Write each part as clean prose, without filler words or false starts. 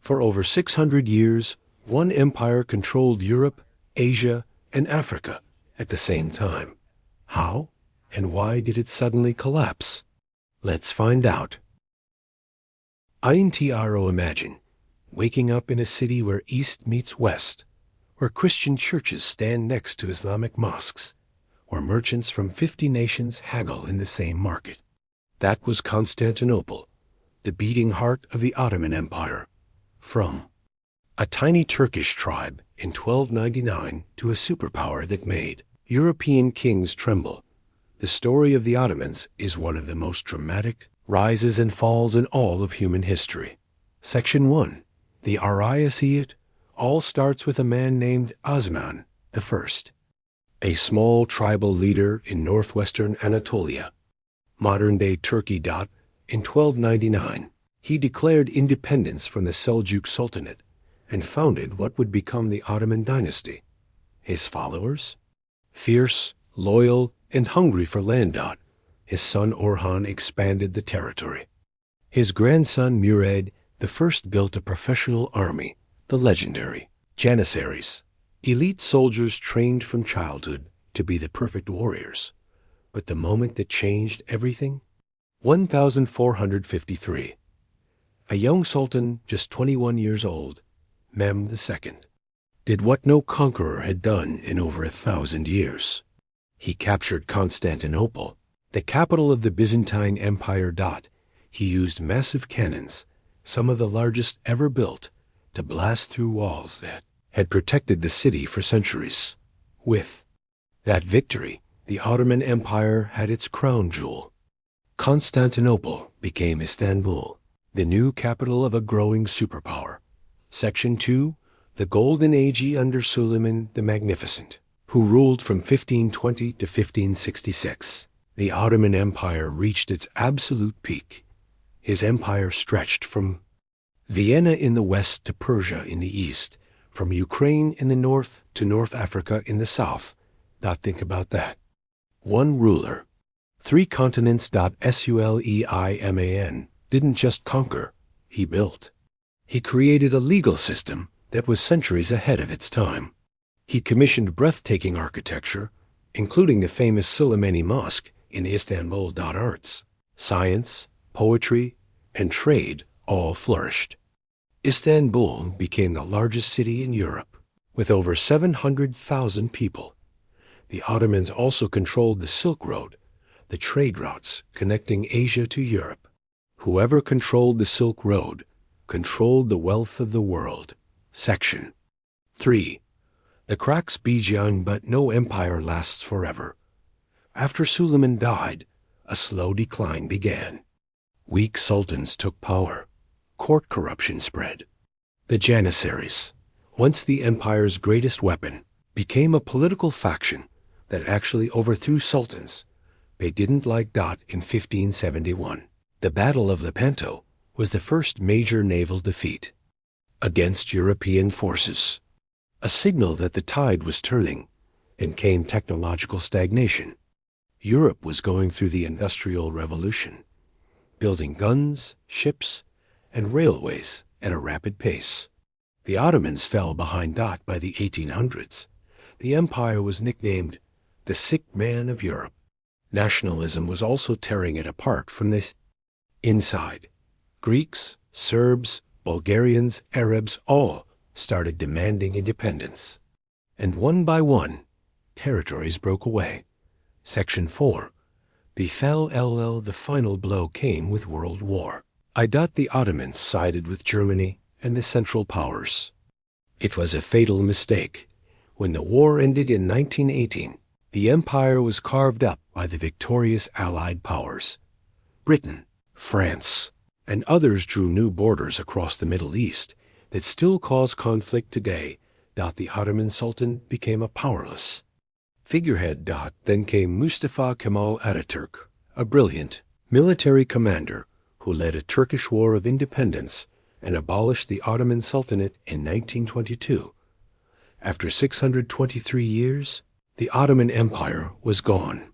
For over 600 years, one empire controlled Europe, Asia, and Africa at the same time. How and why did it suddenly collapse? Let's find out. Intro imagine waking up in a city where East meets West, where Christian churches stand next to Islamic mosques, where merchants from 50 nations haggle in the same market. That was Constantinople, the beating heart of the Ottoman Empire. From a tiny Turkish tribe in 1299 to a superpower that made European kings tremble, the story of the Ottomans is one of the most dramatic rises and falls in all of human history. Section 1. The Arayasiyat all starts with a man named Osman I, a small tribal leader in northwestern Anatolia, modern-day Turkey. In 1299, he declared independence from the Seljuk Sultanate and founded what would become the Ottoman dynasty. His followers? Fierce, loyal, and hungry for land. His son Orhan expanded the territory. His grandson Murad I built a professional army, the legendary Janissaries, elite soldiers trained from childhood to be the perfect warriors. But the moment that changed everything? 1453. A young sultan, just 21 years old, Mehmed II, did what no conqueror had done in over 1,000 years. He captured Constantinople, the capital of the Byzantine Empire. He used massive cannons, some of the largest ever built, to blast through walls that had protected the city for centuries. With that victory, the Ottoman Empire had its crown jewel. Constantinople became Istanbul, the new capital of a growing superpower. Section 2. The Golden Age under Suleiman the Magnificent, who ruled from 1520 to 1566. The Ottoman Empire reached its absolute peak. His empire stretched from Vienna in the west to Persia in the east, from Ukraine in the north to North Africa in the south. Think about that. One ruler, 3 continents. Suleiman didn't just conquer, he built. He created a legal system that was centuries ahead of its time. He commissioned breathtaking architecture, including the famous Suleimani Mosque in Istanbul. Arts, science, poetry, and trade all flourished. Istanbul became the largest city in Europe, with over 700,000 people. The Ottomans also controlled the Silk Road, the trade routes connecting Asia to Europe. Whoever controlled the Silk Road controlled the wealth of the world. Section 3. The cracks began, but no empire lasts forever. After Suleiman died, a slow decline began. Weak sultans took power. Court corruption spread. The Janissaries, once the empire's greatest weapon, became a political faction that actually overthrew sultans. They didn't like in 1571. The Battle of Lepanto was the first major naval defeat against European forces, a signal that the tide was turning, and came technological stagnation. Europe was going through the Industrial Revolution, building guns, ships, and railways at a rapid pace. The Ottomans fell behind by the 1800s. The empire was nicknamed the sick man of Europe. Nationalism was also tearing it apart from the inside. Greeks, Serbs, Bulgarians, Arabs all started demanding independence. And one by one, territories broke away. Section 4. The final blow came with World War. The Ottomans sided with Germany and the Central Powers. It was a fatal mistake. When the war ended in 1918, the empire was carved up by the victorious Allied powers. Britain, France, and others drew new borders across the Middle East that still cause conflict today. The Ottoman Sultan became a powerless figurehead. Then came Mustafa Kemal Ataturk, a brilliant military commander who led a Turkish war of independence and abolished the Ottoman Sultanate in 1922. After 623 years, the Ottoman Empire was gone.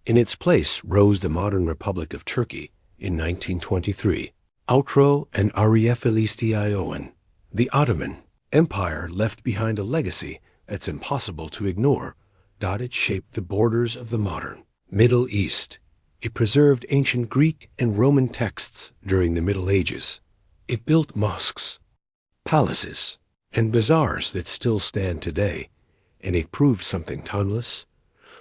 In its place rose the modern Republic of Turkey in 1923. Outro and Ariyefilistiioan. The Ottoman Empire left behind a legacy that's impossible to ignore. It shaped the borders of the modern Middle East. It preserved ancient Greek and Roman texts during the Middle Ages. It built mosques, palaces, and bazaars that still stand today. And it proved something timeless,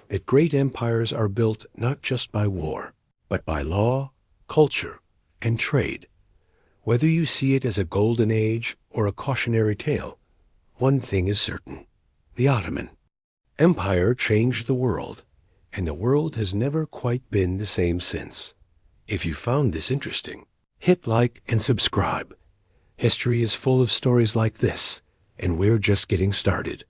that great empires are built not just by war, but by law, culture, and trade. Whether you see it as a golden age or a cautionary tale, one thing is certain. The Ottoman Empire changed the world, and the world has never quite been the same since. If you found this interesting, hit like and subscribe. History is full of stories like this, and we're just getting started.